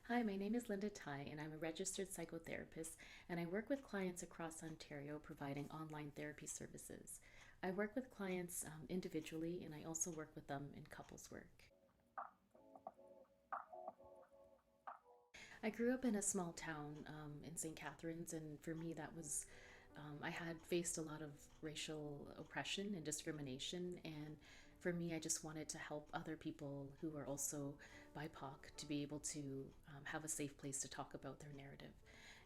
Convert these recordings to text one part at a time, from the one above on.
Hi, my name is Linda Tai, and I'm a registered psychotherapist, and I work with clients across Ontario providing online therapy services. I work with clients individually, and I also work with them in couples work. I grew up in a small town in St. Catharines, and for me, that was I had faced a lot of racial oppression and discrimination, and for me, I just wanted to help other people who are also BIPOC to be able to have a safe place to talk about their narrative,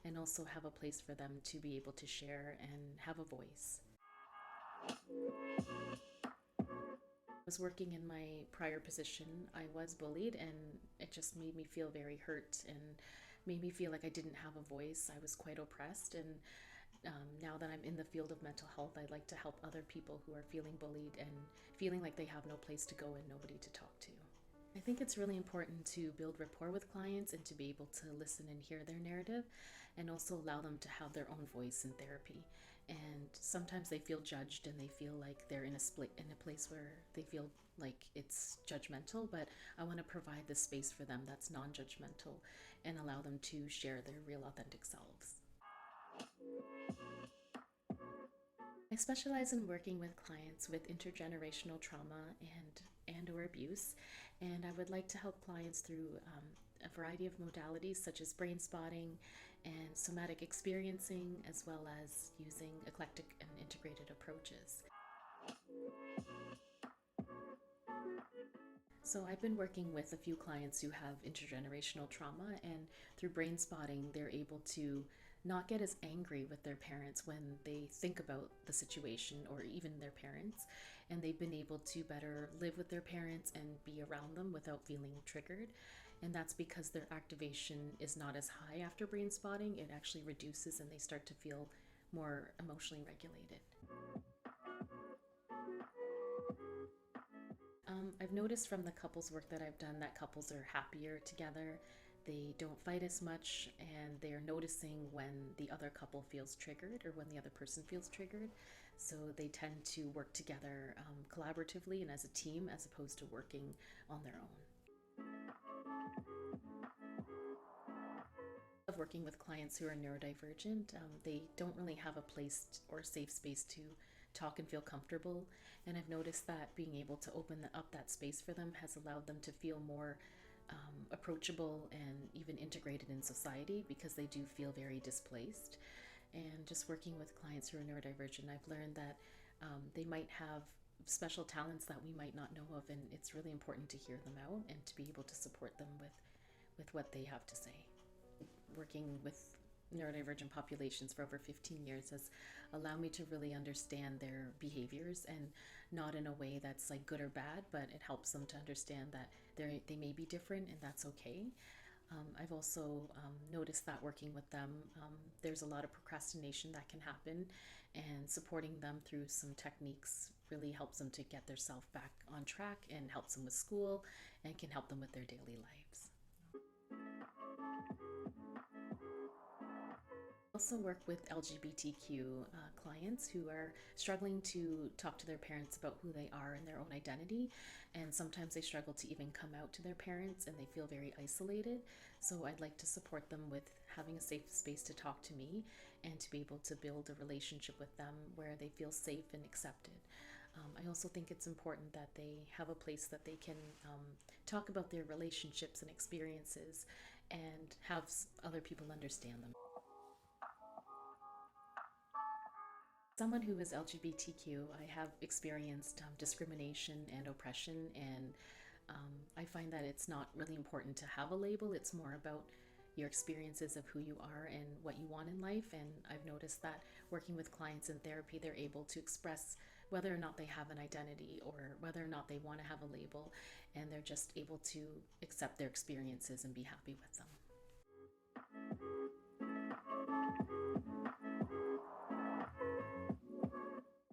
and also have a place for them to be able to share and have a voice. Was working in my prior position, I was bullied, and it just made me feel very hurt and made me feel like I didn't have a voice. I was quite oppressed, and now that I'm in the field of mental health, I'd like to help other people who are feeling bullied and feeling like they have no place to go and nobody to talk to. I think it's really important to build rapport with clients and to be able to listen and hear their narrative, and also allow them to have their own voice in therapy. And sometimes they feel judged and they feel like they're in a place where they feel like it's judgmental, but I want to provide this space for them that's non-judgmental and allow them to share their real authentic selves. I specialize in working with clients with intergenerational trauma and or abuse, and I would like to help clients through a variety of modalities such as brain spotting and somatic experiencing, as well as using eclectic and integrated approaches. So I've been working with a few clients who have intergenerational trauma, and through brain spotting, they're able to not get as angry with their parents when they think about the situation or even their parents, and they've been able to better live with their parents and be around them without feeling triggered. And that's because their activation is not as high after brain spotting. It actually reduces and they start to feel more emotionally regulated. I've noticed from the couples work that I've done that couples are happier together. They don't fight as much, and they're noticing when the other couple feels triggered or when the other person feels triggered. So they tend to work together collaboratively and as a team, as opposed to working on their own. Of working with clients who are neurodivergent, they don't really have a place or a safe space to talk and feel comfortable. And I've noticed that being able to open up that space for them has allowed them to feel more approachable and even integrated in society, because they do feel very displaced. And just working with clients who are neurodivergent, I've learned that they might have special talents that we might not know of, and it's really important to hear them out and to be able to support them with what they have to say. Working with neurodivergent populations for over 15 years has allowed me to really understand their behaviors, and not in a way that's like good or bad, but it helps them to understand that they may be different and that's okay. I've also noticed that working with them, there's a lot of procrastination that can happen, and supporting them through some techniques really helps them to get their self back on track and helps them with school and can help them with their daily lives. Also work with LGBTQ clients who are struggling to talk to their parents about who they are and their own identity, and sometimes they struggle to even come out to their parents and they feel very isolated. So I'd like to support them with having a safe space to talk to me and to be able to build a relationship with them where they feel safe and accepted. I also think it's important that they have a place that they can talk about their relationships and experiences and have other people understand them. Someone who is LGBTQ, I have experienced discrimination and oppression, and I find that it's not really important to have a label. It's more about your experiences of who you are and what you want in life. And I've noticed that working with clients in therapy, they're able to express whether or not they have an identity or whether or not they want to have a label, and they're just able to accept their experiences and be happy with them.